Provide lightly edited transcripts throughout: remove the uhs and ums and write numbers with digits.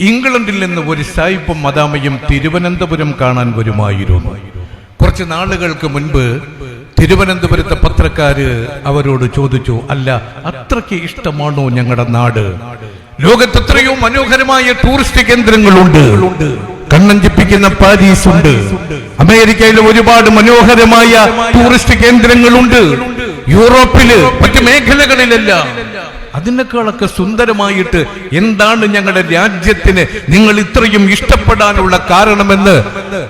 ഇംഗ്ലണ്ടിൽ നിന്ന് ഒരു സായിപ്പും മദാമയും തിരുവനന്തപുരം കാണാൻ വരുമായിരുന്നു. കുറച്ച് നാളുകൾക്ക് മുൻപ് തിരുവനന്തപുരത്തെ പത്രക്കാര് അവരോട് ചോദിച്ചു, അല്ല, അത്രയ്ക്ക് ഇഷ്ടമാണോ ഞങ്ങളുടെ നാട്? ലോകത്ത് എത്രയോ മനോഹരമായ ടൂറിസ്റ്റ് കേന്ദ്രങ്ങളുണ്ട്. കണ്ണഞ്ചിപ്പിക്കുന്ന പാരീസ് ഉണ്ട്, അമേരിക്കയിലെ ഒരുപാട് മനോഹരമായ ടൂറിസ്റ്റ് കേന്ദ്രങ്ങളുണ്ട്, യൂറോപ്പില് മറ്റു മേഖലകളിലെല്ലാം. അതിനേക്കാളൊക്കെ സുന്ദരമായിട്ട് എന്താണ് ഞങ്ങളുടെ രാജ്യത്തിന് നിങ്ങൾ ഇത്രയും ഇഷ്ടപ്പെടാനുള്ള കാരണമെന്ന്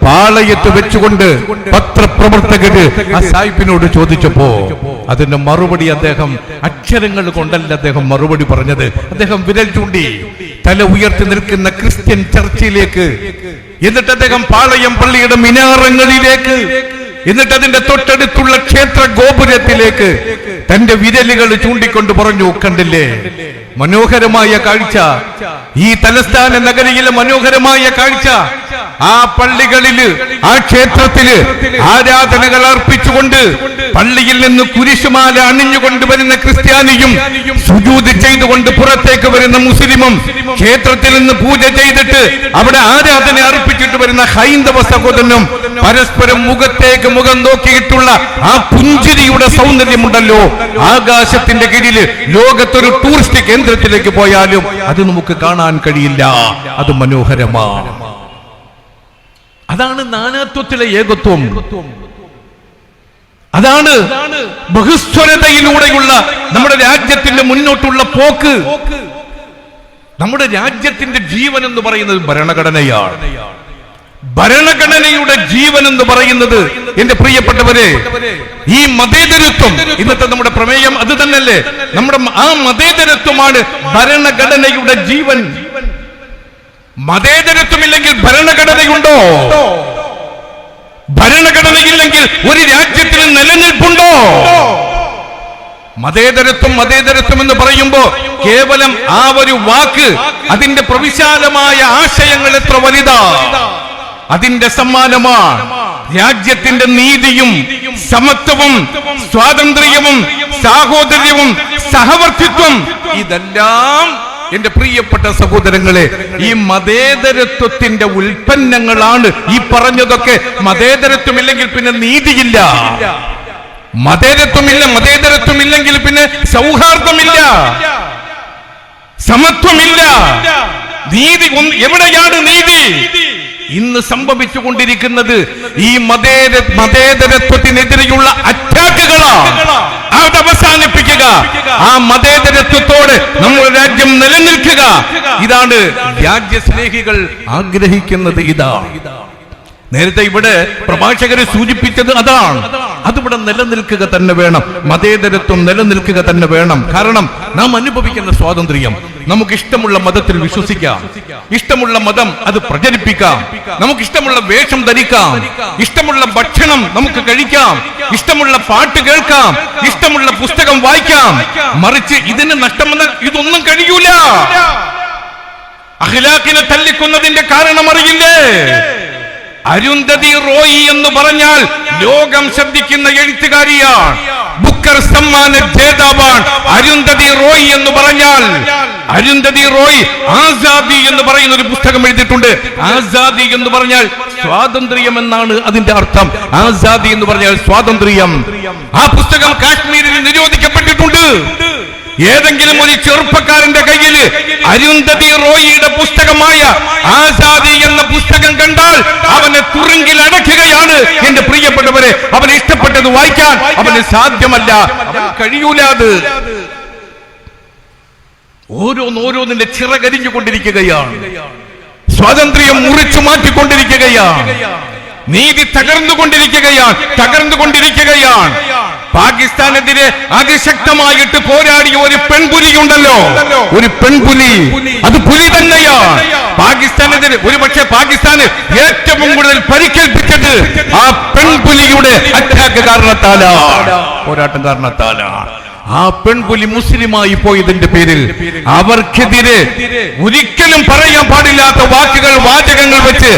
പാളയത്ത് വെച്ചുകൊണ്ട് പത്രപ്രവർത്തകര് ആ സാഹിബിനോട് ചോദിച്ചപ്പോ അതിന്റെ മറുപടി അദ്ദേഹം അക്ഷരങ്ങൾ കൊണ്ടല്ല അദ്ദേഹം മറുപടി പറഞ്ഞത്. അദ്ദേഹം വിരൽ ചൂണ്ടി തല ഉയർത്തി നിൽക്കുന്ന ക്രിസ്ത്യൻ ചർച്ചിലേക്ക്, എന്നിട്ട് അദ്ദേഹം പാളയം പള്ളിയുടെ മിനാരങ്ങളിലേക്ക്, എന്നിട്ട് അതിന്റെ തൊട്ടടുത്തുള്ള ക്ഷേത്ര ഗോപുരത്തിലേക്ക് തന്റെ വിരലുകൾ ചൂണ്ടിക്കൊണ്ട് പറഞ്ഞു, കണ്ടില്ലേ മനോഹരമായ കാഴ്ച, ഈ തലസ്ഥാന നഗരിയിലെ മനോഹരമായ കാഴ്ച. ആ പള്ളികളില്, ആ ക്ഷേത്രത്തില് ആരാധനകൾ അർപ്പിച്ചുകൊണ്ട് പള്ളിയിൽ നിന്ന് കുരിശുമാല അണിഞ്ഞുകൊണ്ട് വരുന്ന ക്രിസ്ത്യാനിയും സുജൂദ് ചെയ്തുകൊണ്ട് പുറത്തേക്ക് വരുന്ന മുസ്ലിമും, ക്ഷേത്രത്തിൽ നിന്ന് പൂജ ചെയ്തിട്ട് അവിടെ ആരാധന അർപ്പിച്ചിട്ട് വരുന്ന ഹൈന്ദവ സഹോദരനും പരസ്പരം മുഖത്തേക്ക് മുഖം നോക്കിയിട്ടുള്ള ആ പുഞ്ചിരിയുടെ സൗന്ദര്യമുണ്ടല്ലോ, ആകാശത്തിന്റെ കീഴില് ലോകത്തൊരു ടൂറിസ്റ്റ് കേന്ദ്രത്തിലേക്ക് പോയാലും അത് നമുക്ക് കാണാൻ കഴിയില്ല. അത് മനോഹരമാണ്. അതാണ് നാനാത്വത്തിലെ ഏകത്വം. അതാണ് ബഹുസ്വരതയിലൂടെയുള്ള നമ്മുടെ രാജ്യത്തിന്റെ മുന്നോട്ടുള്ള പോക്ക്. നമ്മുടെ രാജ്യത്തിന്റെ ജീവൻ എന്ന് പറയുന്നത് ഭരണഘടനയാണ്. ഭരണഘടനയുടെ ജീവൻ എന്ന് പറയുന്നത്, എന്റെ പ്രിയപ്പെട്ടവരെ, ഈ മതേതരത്വം, ഇന്നത്തെ നമ്മുടെ പ്രമേയം അത് തന്നെയല്ലേ. നമ്മുടെ ആ മതേതരത്വമാണ് ഭരണഘടനയുടെ ജീവൻ. മതേതരത്വമില്ലെങ്കിൽ ഭരണഘടനയുണ്ടോ? ഭരണഘടനയില്ലെങ്കിൽ ഒരു രാജ്യത്തിന് നിലനിൽപ്പുണ്ടോ? മതേതരത്വം മതേതരത്വം എന്ന് പറയുമ്പോ കേവലം ആ ഒരു വാക്ക്, അതിന്റെ പ്രവിശാലമായ ആശയങ്ങൾ എത്ര വലുതാ. അതിന്റെ സമ്മാനമാണ് രാജ്യത്തിന്റെ നീതിയും സമത്വവും സ്വാതന്ത്ര്യവും സാഹോദര്യവും സഹവർത്തിത്വം. ഇതെല്ലാം എന്റെ പ്രിയപ്പെട്ട സഹോദരങ്ങളെ, ഈ മതേതരത്വത്തിന്റെ ഉൽപ്പന്നങ്ങളാണ് ഈ പറഞ്ഞതൊക്കെ. മതേതരത്വമില്ലെങ്കിൽ പിന്നെ നീതിയില്ല, മതേതരത്വമില്ലെങ്കിൽ പിന്നെ സൗഹാർദ്ദമില്ല, സമത്വമില്ല. നീതി എവിടെയാണ് നീതി? ഇന്ന് സംഭവിച്ചുകൊണ്ടിരിക്കുന്നത് ഈ മതേതരത്വത്തിനെതിരെയുള്ള അറ്റാക്കുകളാണ്. അത് അവസാനിപ്പിക്കുക, ആ മതേതരത്വത്തോടെ നമ്മുടെ രാജ്യം നിലനിൽക്കുക. ഇതാണ് രാജ്യസ്നേഹികൾ ആഗ്രഹിക്കുന്നത്. ഇതാണ് നേരത്തെ ഇവിടെ പ്രഭാഷകരെ സൂചിപ്പിച്ചത്. അതാണ്, അതിവിടെ നിലനിൽക്കുക തന്നെ വേണം. മതേതരത്വം നിലനിൽക്കുക തന്നെ വേണം. കാരണം നാം അനുഭവിക്കുന്ന സ്വാതന്ത്ര്യം, നമുക്കിഷ്ടമുള്ള മതത്തിൽ വിശ്വസിക്കാം, ഇഷ്ടമുള്ള മതം അത് പ്രചരിപ്പിക്കാം, നമുക്കിഷ്ടമുള്ള വേഷം ധരിക്കാം, ഇഷ്ടമുള്ള ഭക്ഷണം നമുക്ക് കഴിക്കാം, ഇഷ്ടമുള്ള പാട്ട് കേൾക്കാം, ഇഷ്ടമുള്ള പുസ്തകം വായിക്കാം. മറിച്ച് ഇതിന് നഷ്ടമെന്ന് ഇതൊന്നും കഴിയൂല. അഖ്ലാഖിനെ തല്ലിക്കൊന്നതിന്റെ കാരണം അറിയില്ലേ? അരുന്ധതി റോയി എന്ന് പറഞ്ഞാൽ ലോകം ശ്രദ്ധിക്കുന്ന എഴുത്തുകാരിയാണ്, ബുക്കർ സമ്മാന ജേതാവാണ്. അരുന്ധതി റോയി എന്ന് പറഞ്ഞാൽ, അരുന്ധതി റോയ് ആസാദി എന്ന് പറയുന്ന ഒരു പുസ്തകം എഴുതിയിട്ടുണ്ട്. ആസാദി എന്ന് പറഞ്ഞാൽ സ്വാതന്ത്ര്യം എന്നാണ് അതിന്റെ അർത്ഥം. ആസാദി എന്ന് പറഞ്ഞാൽ സ്വാതന്ത്ര്യം. ആ പുസ്തകം കാശ്മീരിൽ നിരോധിക്കപ്പെട്ടിട്ടുണ്ട്. ഏതെങ്കിലും ഒരു ചെറുപ്പക്കാരന്റെ കയ്യിൽ അരുന്ധതി റോയിയുടെ പുസ്തകമായ ആസാദി എന്ന പുസ്തകം കണ്ടാൽ അവനെ തുറുങ്കിൽ അടയ്ക്കുകയാണ്. എന്റെ പ്രിയപ്പെട്ടവരെ, അവന് ഇഷ്ടപ്പെട്ടത് വായിക്കാൻ അവന് സാധ്യമല്ല, അവന് കഴിയൂല. അത് ഓരോന്നിന്റെ ചിറകരിഞ്ഞുകൊണ്ടിരിക്കുകയാണ്. സ്വാതന്ത്ര്യം മുറിച്ചു മാറ്റിക്കൊണ്ടിരിക്കുകയാണ്. നീതി തകർന്നുകൊണ്ടിരിക്കുകയാണ്. പാകിസ്ഥാനെതിരെ അതിശക്തമായിട്ട് പോരാടിയ ഒരു പെൺപുലിയുണ്ടല്ലോ, ഒരു പെൺപുലി, അത് പുലി തന്നെയാണ്. പാകിസ്ഥാനെതിരെ ഒരുപക്ഷെ പാകിസ്ഥാന് ഏറ്റവും കൂടുതൽ പരിക്കേൽപ്പിച്ചത് ആ പെൺപുലിയുടെ അറ്റാക്ക് കാരണത്താലാണ്, പോരാട്ടം കാരണത്താലാണ്. ആ പെൺപുലി മുസ്ലിമായി പോയതിന്റെ പേരിൽ അവർക്കെതിരെ ഒരിക്കലും പറയാൻ പാടില്ലാത്ത വാചകങ്ങൾ വെച്ച്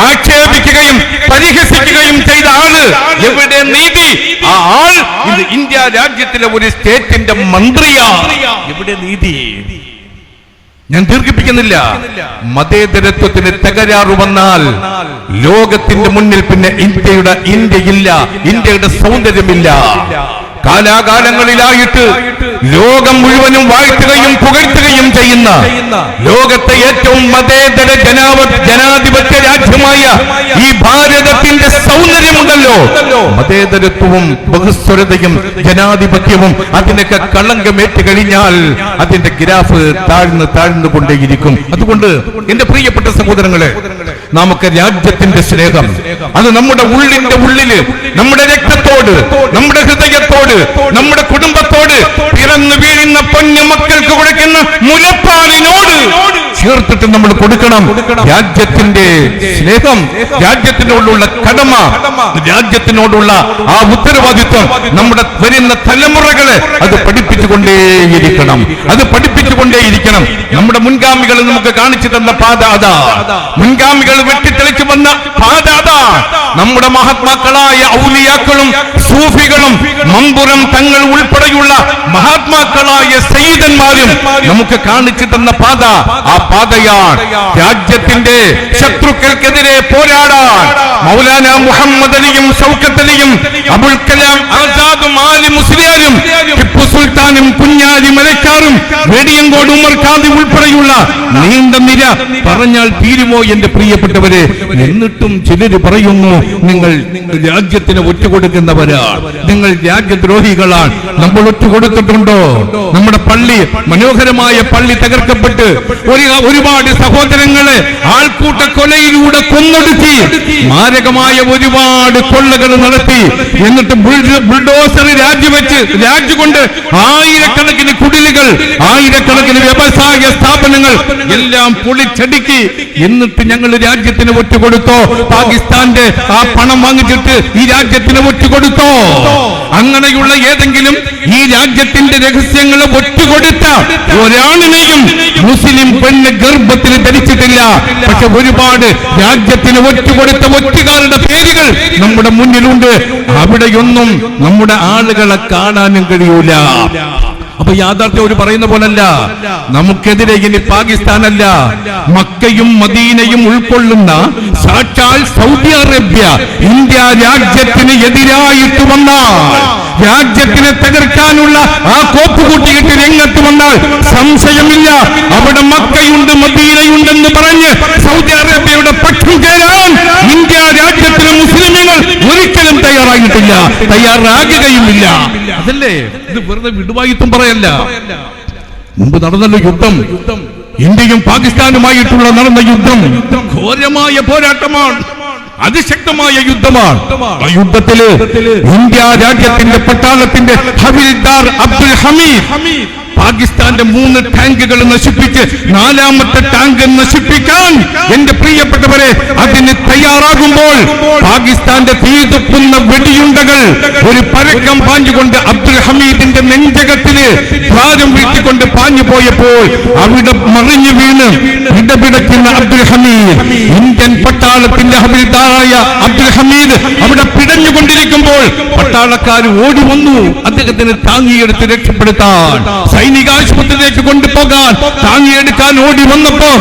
ആക്ഷേപിക്കുകയും പരിഹസിക്കുകയും ചെയ്ത ആള് എവിടെ നീതി? ആ ആൾ ഇത് ഇന്ത്യ രാജ്യത്തിലെ ഒരു സ്റ്റേറ്റിന്റെ മന്ത്രിയാണ്. എവിടെ നീതി? ഞാൻ ദീർഘിപ്പിക്കുന്നില്ല. മതേതരത്വത്തിന് തകരാറ് വന്നാൽ ലോകത്തിന്റെ മുന്നിൽ പിന്നെ ഇന്ത്യയില്ല, ഇന്ത്യയുടെ സൗന്ദര്യമില്ല. കാലാകാലങ്ങളിലായിട്ട് ലോകം മുഴുവനും വാഴ്ത്തുകയും പുകഴ്ത്തുകയും ചെയ്യുന്ന ലോകത്തെ ഏറ്റവും മതേതര ജനാധിപത്യ രാജ്യമായ ഈ ഭാരതത്തിന്റെ സൗന്ദര്യമുണ്ടല്ലോ, മതേതരത്വവും ബഹുസ്വരതയും ജനാധിപത്യവും അതിനൊക്കെ കളങ്കമേറ്റ് കഴിഞ്ഞാൽ അതിന്റെ ഗ്രാഫ് താഴ്ന്നുകൊണ്ടേയിരിക്കും. അതുകൊണ്ട് എന്റെ പ്രിയപ്പെട്ട സഹോദരങ്ങളെ, നമുക്ക് രാജ്യത്തിന്റെ സ്നേഹം അത് നമ്മുടെ ഉള്ളിന്റെ ഉള്ളില്, നമ്മുടെ രക്തത്തോട്, നമ്മുടെ ഹൃദയത്തോട്, നമ്മുടെ കുടുംബത്തോട്, പിറന്നു വീഴുന്ന പൊന്നു മക്കൾക്ക് കൊടുക്കുന്ന മുലപ്പാലിനോട് ചേർത്തിട്ട് നമ്മൾ കൊടുക്കണം. രാജ്യത്തിന്റെ സ്നേഹം, രാജ്യത്തിനോടുള്ള കടമ, രാജ്യത്തിനോടുള്ള ആ ഉത്തരവാദിത്വം നമ്മുടെ വരുന്ന തലമുറകളെ അത് പഠിപ്പിച്ചുകൊണ്ടേയിരിക്കണം, അത് പഠിപ്പിച്ചുകൊണ്ടേയിരിക്കണം. നമ്മുടെ മുൻഗാമികൾ നമുക്ക് കാണിച്ചു തന്ന പാത അതാ, മുൻഗാമികൾ വെട്ടിത്തെളിച്ചു വന്ന പാത അതാ. നമ്മുടെ മഹാത്മാക്കളായ ഔലിയാക്കളും സൂഫികളും മമ്പുറം തങ്ങൾ ഉൾപ്പെടെയുള്ള മഹാത്മാക്കളായ സയ്യിദന്മാരും നമുക്ക് കാണിച്ചു തന്ന പാത ആ പാതയാണ്. രാജ്യത്തിന്റെ ശത്രുക്കൾക്കെതിരെ പോരാടാൻ മൗലാന മുഹമ്മദ് അലിയും ഷൗക്കത്ത് അലിയും അബുൽ കലാം ആസാദും ആലി മുസ്ലിയാരും ടിപ്പു സുൽത്താനും കുഞ്ഞാലി മലക്കാറും വെടിയങ്കോട് ഉമർ ഖാദി ഉൾപ്പെടെയുള്ള നീണ്ട നിര പറഞ്ഞാൽ തീരുമോ എന്റെ പ്രിയപ്പെട്ടവരെ? എന്നിട്ടും ചിലര് പറയുന്നു നിങ്ങൾ രാജ്യത്തിന് ഒറ്റുകൊടുക്കുന്നവരാണ്, നിങ്ങൾ രാജ്യദ്രോഹികളാണ്. നമ്മൾ ഒറ്റുകൊടുത്തിട്ടുണ്ടോ? നമ്മുടെ പള്ളി, മനോഹരമായ പള്ളി തകർക്കപ്പെട്ട് ഒരുപാട് സഹോദരങ്ങളെ ആൾക്കൂട്ട കൊലയിലൂടെ കൊന്നൊടുക്കി, മാരകമായ ഒരുപാട് കൊള്ളകൾ നടത്തി, എന്നിട്ട് ബുൾഡോസർ രാജ്യകൊണ്ട് ആയിരക്കണക്കിന് കുടിലുകൾ, ആയിരക്കണക്കിന് വ്യവസായ സ്ഥാപനങ്ങൾ എല്ലാം പൊളിച്ചടുക്കി. എന്നിട്ട് ഞങ്ങൾ രാജ്യത്തിന് ഒറ്റുകൊടുത്തോ? പാകിസ്ഥാന്റെ ആ പണം വാങ്ങിച്ചിട്ട് ഈ രാജ്യത്തിന് ഒറ്റുകൊടുത്തോ? അങ്ങനെയുള്ള ഏതെങ്കിലും ഈ രാജ്യത്തിന്റെ രഹസ്യങ്ങളെ ഒറ്റുകൊടുത്ത ഒരാളിനെയും മുസ്ലിം പെണ്ണ് ഗർഭത്തിൽ ധരിച്ചിട്ടില്ല. പക്ഷെ ഒരുപാട് രാജ്യത്തിന് ഒറ്റുകൊടുത്ത ഒറ്റുകാരുടെ പേരുകൾ നമ്മുടെ മുന്നിലുണ്ട്. അവിടെയൊന്നും നമ്മുടെ ആളുകളെ കാണാനും കഴിയൂല. അപ്പൊ യാഥാർത്ഥ്യം ഒരു പറയുന്ന പോലല്ല. നമുക്കെതിരെ ഇനി പാകിസ്ഥാനല്ല, മക്കയും മദീനയും ഉൾക്കൊള്ളുന്ന സാക്ഷാൽ സൗദി അറേബ്യ ഇന്ത്യ രാജ്യത്തിന് എതിരായിട്ട് വന്നാൽ, രാജ്യത്തിനെ തകർക്കാനുള്ള ആ കോപ്പ് കൂട്ടിയിട്ട് രംഗത്ത് വന്നാൽ സംശയമില്ല അവിടെ മക്കയുണ്ട് മദീനയുണ്ടെന്ന് പറഞ്ഞ് സൗദി അറേബ്യയുടെ പക്ഷം ചേരാൻ ഇന്ത്യ രാജ്യത്തിലെ മുസ്ലിമുകൾ ഒരിക്കലും തയ്യാറായിട്ടില്ല, തയ്യാറാകുകയുമില്ല. അതല്ലേ ഇത് വെറുതെ വിടുവായിത്വം പറയല്ല. മുമ്പ് നടന്നല്ലോ യുദ്ധം, ഇന്ത്യയും പാകിസ്ഥാനുമായിട്ടുള്ള നടന്ന യുദ്ധം ഘോരമായ പോരാട്ടമാണ്, അതിശക്തമായ യുദ്ധമാണ്. ആ യുദ്ധത്തില് ഇന്ത്യ രാജ്യത്തിന്റെ പട്ടാളത്തിന്റെ ഹവിൽദാർ അബ്ദുൽ ഹമീദ് പാകിസ്ഥാന്റെ 3 ടാങ്കുകൾ നശിപ്പിച്ച് 4ാമത്തെ ടാങ്ക് നശിപ്പിക്കാൻ എന്റെ പ്രിയപ്പെട്ടവരെ അതിന് തയ്യാറാകുമ്പോൾ പാകിസ്ഥാന്റെ തീതുപ്പുന്ന വെടിയുണ്ടകൾ ഒരു പരക്കം പാഞ്ഞുകൊണ്ട് അബ്ദുൽ ഹമീദിന്റെ നെഞ്ചകത്തില് ദ്വാരം വീട്ടിക്കൊണ്ട് പാഞ്ഞു പോയപ്പോൾ അവിടെ മറിഞ്ഞു വീണ് ഇടപിടയ്ക്കുന്ന അബ്ദുൽ ഹമീദ്, ഇന്ത്യൻ പട്ടാളത്തിന്റെ ഹവിൽദാറായ അബ്ദുൽ ഹമീദ് അവിടെ പിടഞ്ഞുകൊണ്ടിരിക്കുമ്പോൾ പട്ടാളക്കാർ ഓടി വന്നു അദ്ദേഹത്തിന് താങ്ങിയെടുത്ത് രക്ഷപ്പെടുത്താൻ, സൈനികാശുപത്രിയിലേക്ക് കൊണ്ടുപോകാൻ താങ്ങിയെടുക്കാൻ ഓടി വന്നപ്പോ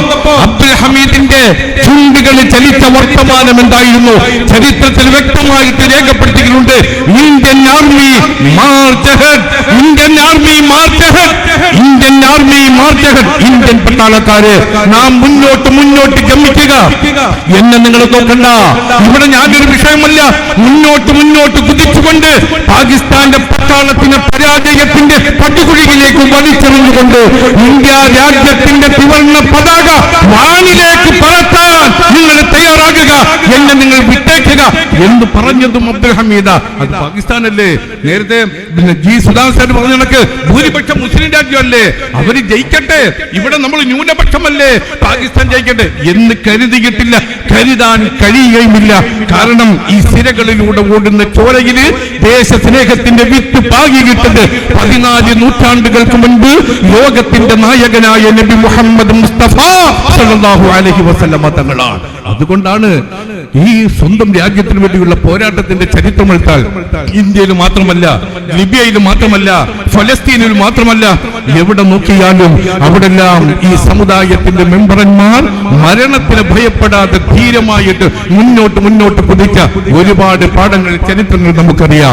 അബ്ദുൽ ഹമീദിന്റെ ചുണ്ടുകളിൽ ചലിച്ച വർത്തമാനം എന്തായിരുന്നു? ചരിത്രത്തിൽ വ്യക്തമായിട്ട് രേഖപ്പെടുത്തിയിട്ടുണ്ട്. Indian army march ahead, Indian army march ahead, Indian army march ahead. Indian പട്ടാളക്കാര് നാം മുന്നോട്ട് ഗമിക്കുക. എന്നെ നിങ്ങൾ നോക്കണ്ട, ഇവിടെ ഞാനൊരു വിഷയമല്ല. മുന്നോട്ട് കുതിച്ചുകൊണ്ട് പാകിസ്ഥാന്റെ പട്ടാളത്തിന് പരാജയത്തിന്റെ പട്ടുകുഴിയിലേക്ക് വലിച്ചെറിഞ്ഞുകൊണ്ട് ഇന്ത്യ രാജ്യത്തിന്റെ ത്രിവർണ്ണ പതാക വാനിലേക്ക് പറത്താൻ നിങ്ങൾ തയ്യാറാകുക, എന്നെ നിങ്ങൾ വിട്ടേക്കുക എന്ന് പറഞ്ഞതും അബ്ദുൽ ഹമീദ. അത് പാകിസ്ഥാനല്ലേ? നേരത്തെ ജി സുധാകർ സാർ പറഞ്ഞ കണക്ക് ഭൂരിപക്ഷം മുസ്ലിം രാജ്യമല്ലേ, അവര് ജയിക്കട്ടെ, ഇവിടെ നമ്മൾ ന്യൂനപക്ഷമല്ലേ, പാകിസ്ഥാൻ ജയിക്കട്ടെ എന്ന് കരുതിയിട്ടില്ല, കരുതാൻ കഴിയുകയുമില്ല. കാരണം ഈ സിരകളിലൂടെ ഓടുന്ന ചോരയില് ദേശസ്നേഹത്തിന്റെ വിത്ത് പാകിയിട്ടത് 14 നൂറ്റാണ്ടുകൾക്ക് മുൻപ് ലോകത്തിന്റെ നായകനായ നബി മുഹമ്മദ് മുസ്തഫ സല്ലല്ലാഹു അലൈഹി വസല്ലമ തങ്ങളാണ്. അതുകൊണ്ടാണ് ഈ സ്വന്തം രാജ്യത്തിന് വേണ്ടിയുള്ള പോരാട്ടത്തിന്റെ ചരിത്രമെടുത്താൽ ഇന്ത്യയിൽ മാത്രമല്ല, ലിബിയയിൽ മാത്രമല്ല, ഫലസ്തീനിൽ മാത്രമല്ല, എവിടെ നോക്കിയാലും അവിടെല്ലാം ഈ സമുദായത്തിന്റെ മെമ്പർമാർ മരണത്തിന് ഭയപ്പെടാതെ ധീരമായിട്ട് മുന്നോട്ട് കുതിച്ച ഒരുപാട് പാഠങ്ങൾ, ചരിത്രങ്ങൾ നമുക്കറിയാം.